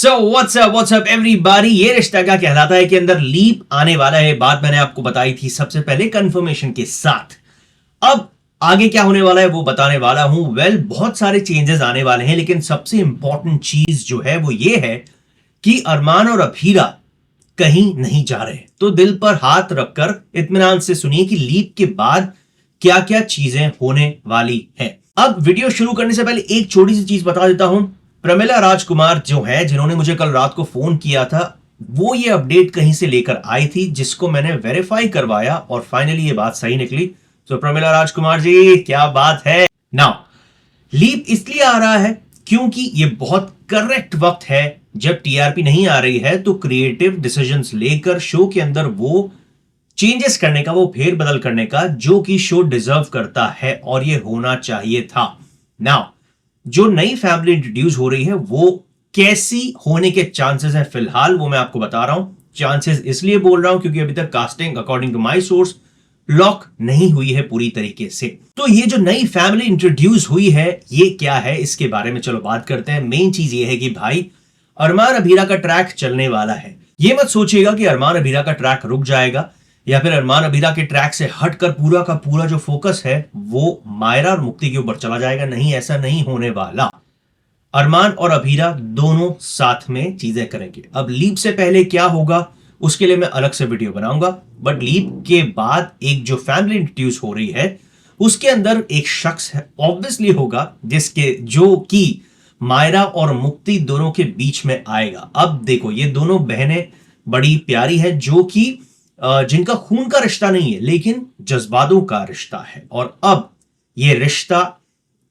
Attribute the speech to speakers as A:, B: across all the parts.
A: So what's up everybody. ये रिश्ता क्या कहलाता है के अंदर लीप आने वाला है। बात मैंने आपको बताई थी सबसे पहले कंफर्मेशन के साथ। अब आगे क्या होने वाला है वो बताने वाला हूं। बहुत सारे चेंजेस आने वाले हैं, लेकिन सबसे इंपॉर्टेंट चीज जो है वो ये है कि अरमान और अभीरा कहीं नहीं जा रहे। तो दिल पर हाथ रखकर इत्मीनान से सुनिए कि लीप के बाद क्या क्या चीजें होने वाली हैं। अब वीडियो शुरू करने से पहले एक छोटी सी चीज बता देता हूं। प्रमिला राजकुमार जो है, जिन्होंने मुझे कल रात को फोन किया था, वो ये अपडेट कहीं से लेकर आई थी जिसको मैंने वेरीफाई करवाया और फाइनली ये बात सही निकली। तो प्रमिला राजकुमार जी, क्या बात है। नाउ लीप इसलिए आ रहा है क्योंकि ये बहुत करेक्ट वक्त है जब टीआरपी नहीं आ रही है, तो क्रिएटिव डिसीजंस लेकर शो के अंदर वो चेंजेस करने का, वो फेर बदल करने का जो कि शो डिजर्व करता है और ये होना चाहिए था। नाउ जो नई फैमिली इंट्रोड्यूस हो रही है वो कैसी होने के चांसेस हैं फिलहाल वो मैं आपको बता रहा हूं। चांसेस इसलिए बोल रहा हूं क्योंकि अभी तक casting according to my source lock नहीं हुई है पूरी तरीके से। तो ये जो नई फैमिली इंट्रोड्यूस हुई है ये क्या है, इसके बारे में चलो बात करते हैं। मेन चीज ये है कि भाई अरमान अभीरा का ट्रैक चलने वाला है। ये मत सोचिएगा कि अरमान अभीरा का ट्रैक रुक जाएगा या फिर अरमान अभीरा के ट्रैक से हटकर पूरा का पूरा जो फोकस है वो मायरा और मुक्ति के ऊपर चला जाएगा। नहीं, ऐसा नहीं होने वाला। अरमान और अभीरा दोनों साथ में चीजें करेंगे। अब लीप से पहले क्या होगा उसके लिए मैं अलग से वीडियो बनाऊंगा, बट लीप के बाद एक जो फैमिली इंट्रोड्यूस हो रही है उसके अंदर एक शख्स है ऑब्वियसली होगा जिसके जो कि मायरा और मुक्ति दोनों के बीच में आएगा। अब देखो, ये दोनों बहनें बड़ी प्यारी है जो कि जिनका खून का रिश्ता नहीं है लेकिन जज्बातों का रिश्ता है। और अब ये रिश्ता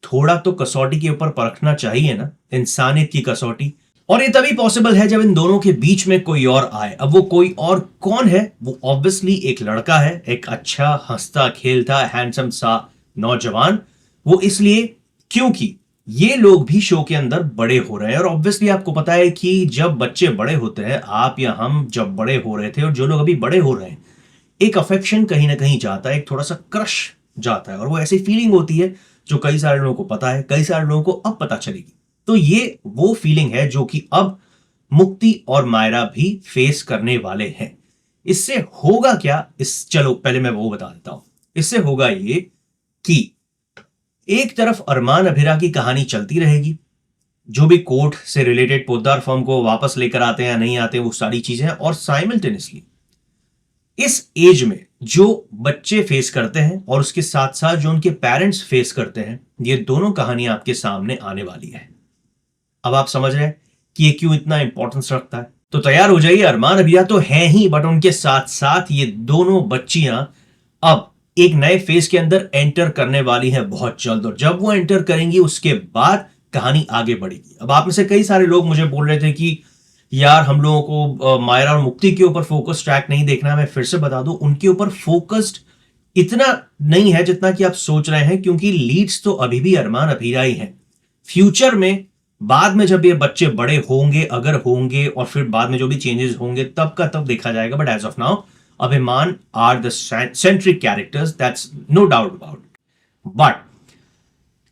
A: थोड़ा तो कसौटी के ऊपर परखना चाहिए ना, इंसानियत की कसौटी। और ये तभी पॉसिबल है जब इन दोनों के बीच में कोई और आए। अब वो कोई और कौन है? वो ऑब्वियसली एक लड़का है, एक अच्छा हंसता खेलता हैंडसम सा नौजवान। वो इसलिए क्योंकि ये लोग भी शो के अंदर बड़े हो रहे हैं और ऑब्वियसली आपको पता है कि जब बच्चे बड़े होते हैं, आप या हम जब बड़े हो रहे थे और जो लोग अभी बड़े हो रहे हैं, एक अफेक्शन कहीं ना कहीं जाता है, एक थोड़ा सा क्रश जाता है और वो ऐसी फीलिंग होती है जो कई सारे लोगों को पता है, कई सारे लोगों को अब पता चलेगी। तो ये वो फीलिंग है जो कि अब मुक्ति और मायरा भी फेस करने वाले हैं। इससे होगा क्या, चलो पहले मैं वो बता देता हूं। इससे होगा ये कि एक तरफ अरमान अभीरा की कहानी चलती रहेगी, जो भी कोर्ट से रिलेटेड पोद्दार फर्म को वापस लेकर आते हैं या नहीं आते वो सारी चीजें, और साइमल्टेनियसली इस एज में जो बच्चे फेस करते हैं और उसके साथ साथ जो उनके पेरेंट्स फेस करते हैं, ये दोनों कहानियां आपके सामने आने वाली है। अब आप समझ रहे हैं कि ये क्यों इतना इंपॉर्टेंस रखता है। तो तैयार हो जाइए, अरमान अभीरा तो है ही, बट उनके साथ साथ ये दोनों बच्चियां अब एक नए फेज के अंदर एंटर करने वाली है बहुत जल्द। और जब वो एंटर करेंगी उसके बाद कहानी आगे बढ़ेगी। अब आप में से कई सारे लोग मुझे बोल रहे थे कि यार हम लोगों को मायरा और मुक्ति के ऊपर फोकस ट्रैक नहीं देखना है। मैं फिर से बता दूं, उनके ऊपर फोकस्ड इतना नहीं है जितना कि आप सोच रहे हैं, क्योंकि लीड्स तो अभी भी अरमान अभीरा ही हैं। फ्यूचर में बाद में जब ये बच्चे बड़े होंगे, अगर होंगे, और फिर बाद में जो भी चेंजेस होंगे तब का तब देखा जाएगा। But as of now Abhimaan are the centric characters, that's no doubt about. But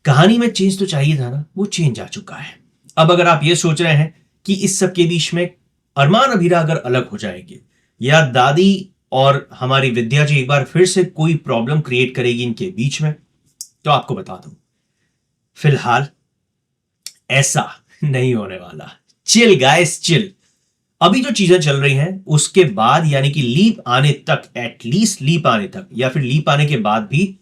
A: कहानी में चेंज तो चाहिए था ना, वो चेंज आ चुका है। अब अगर आप ये सोच रहे हैं कि इस सब के बीच में अरमान अभीरा अगर अलग हो जाएंगे या दादी और हमारी विद्या जी एक बार फिर से कोई प्रॉब्लम क्रिएट करेगी इनके बीच में, तो आपको बता दूं फिलहाल ऐसा नहीं होने वाला। Chill guys, chill. अभी जो चीजें चल रही हैं उसके बाद, यानी कि लीप आने तक, एटलीस्ट लीप आने तक या फिर लीप आने के बाद भी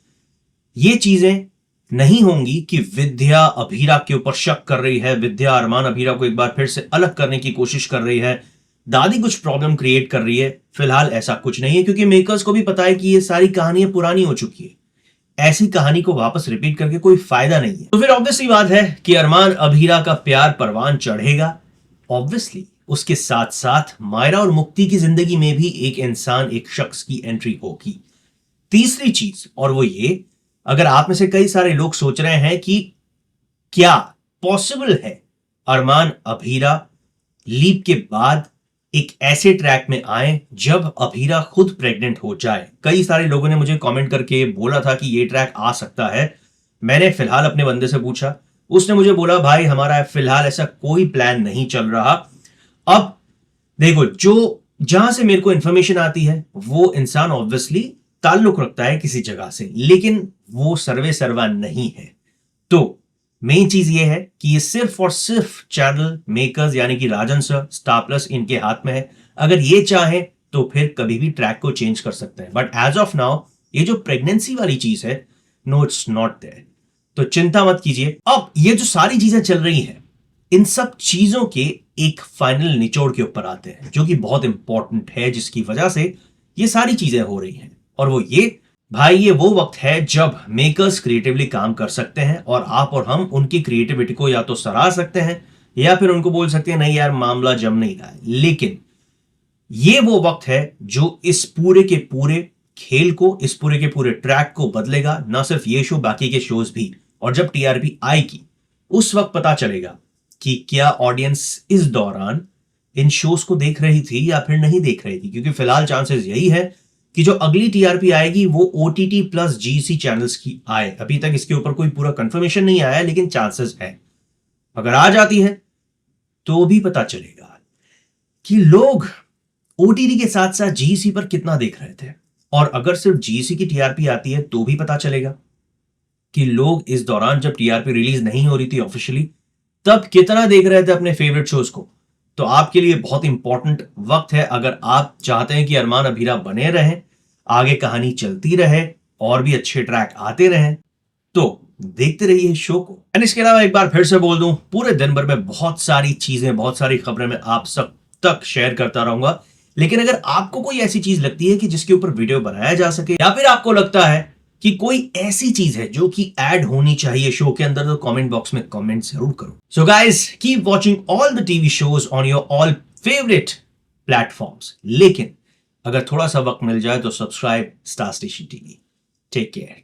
A: ये चीजें नहीं होंगी कि विद्या अभीरा के ऊपर शक कर रही है, विद्या अरमान अभीरा को एक बार फिर से अलग करने की कोशिश कर रही है, दादी कुछ प्रॉब्लम क्रिएट कर रही है। फिलहाल ऐसा कुछ नहीं है, क्योंकि मेकर्स को भी पता है कि ये सारी कहानियां पुरानी हो चुकी है। ऐसी कहानी को वापस रिपीट करके कोई फायदा नहीं है। तो फिर ऑब्वियसली बात है कि अरमान अभीरा का प्यार परवान चढ़ेगा। ऑब्वियसली उसके साथ साथ मायरा और मुक्ति की जिंदगी में भी एक इंसान, एक शख्स की एंट्री होगी। तीसरी चीज, और वो ये, अगर आप में से कई सारे लोग सोच रहे हैं कि क्या पॉसिबल है अरमान अभीरा लीप के बाद एक ऐसे ट्रैक में आए जब अभीरा खुद प्रेग्नेंट हो जाए। कई सारे लोगों ने मुझे कमेंट करके बोला था कि ये ट्रैक आ सकता है। मैंने फिलहाल अपने बंदे से पूछा, उसने मुझे बोला भाई हमारा फिलहाल ऐसा कोई प्लान नहीं चल रहा, अब देखो, जो जहां से मेरे को इंफॉर्मेशन आती है वो इंसान ऑब्वियसली ताल्लुक रखता है किसी जगह से, लेकिन वो सर्वे सर्वा नहीं है। तो मेन चीज ये है कि ये सिर्फ और सिर्फ चैनल मेकर्स यानी कि राजन सर, स्टार प्लस इनके हाथ में है। अगर ये चाहे तो फिर कभी भी ट्रैक को चेंज कर सकते हैं, बट एज ऑफ नाउ ये जो प्रेगनेंसी वाली चीज है, नो इट्स नॉट देयर। तो चिंता मत कीजिए। अब ये जो सारी चीजें चल रही हैं, इन सब चीजों के एक फाइनल निचोड़ के ऊपर आते हैं जो कि बहुत इंपॉर्टेंट है, जिसकी वजह से ये सारी चीजें हो रही हैं। और वो ये भाई, ये वो वक्त है जब मेकर्स क्रिएटिवली काम कर सकते हैं और आप और हम उनकी क्रिएटिविटी को या तो सराह सकते हैं या फिर उनको बोल सकते हैं नहीं यार मामला जम नहीं रहा है। लेकिन ये वो वक्त है जो इस पूरे के पूरे खेल को, इस पूरे के पूरे ट्रैक को बदलेगा। ना सिर्फ ये शो, बाकी के शोज भी। और जब टीआरपी आएगी उस वक्त पता चलेगा कि क्या ऑडियंस इस दौरान इन शोज को देख रही थी या फिर नहीं देख रही थी। क्योंकि फिलहाल चांसेस यही है कि जो अगली टीआरपी आएगी वो ओटीटी प्लस जीसी चैनल्स की आए। अभी तक इसके ऊपर कोई पूरा कंफर्मेशन नहीं आया, लेकिन चांसेस है। अगर आ जाती है तो भी पता चलेगा कि लोग ओटीटी के साथ साथ जीसी पर कितना देख रहे थे। और अगर सिर्फ जीसी की टीआरपी आती है तो भी पता चलेगा कि लोग इस दौरान जब टीआरपी रिलीज नहीं हो रही थी ऑफिशियली, तब कितना देख रहे थे अपने फेवरेट शोज को। तो आपके लिए बहुत इंपॉर्टेंट वक्त है। अगर आप चाहते हैं कि अरमान अभीरा बने रहें, आगे कहानी चलती रहे और भी अच्छे ट्रैक आते रहें, तो देखते रहिए इस शो को। एंड इसके अलावा एक बार फिर से बोल दूं, पूरे दिन भर में बहुत सारी चीजें, बहुत सारी खबरें मैं आप सब तक शेयर करता रहूंगा। लेकिन अगर आपको कोई ऐसी चीज लगती है कि जिसके ऊपर वीडियो बनाया जा सके, या फिर आपको लगता है कि कोई ऐसी चीज है जो कि ऐड होनी चाहिए शो के अंदर, तो कमेंट बॉक्स में कमेंट जरूर करो। So guys, keep watching all the TV shows on your all favourite platforms. लेकिन अगर थोड़ा सा वक्त मिल जाए तो subscribe star station TV. Take care.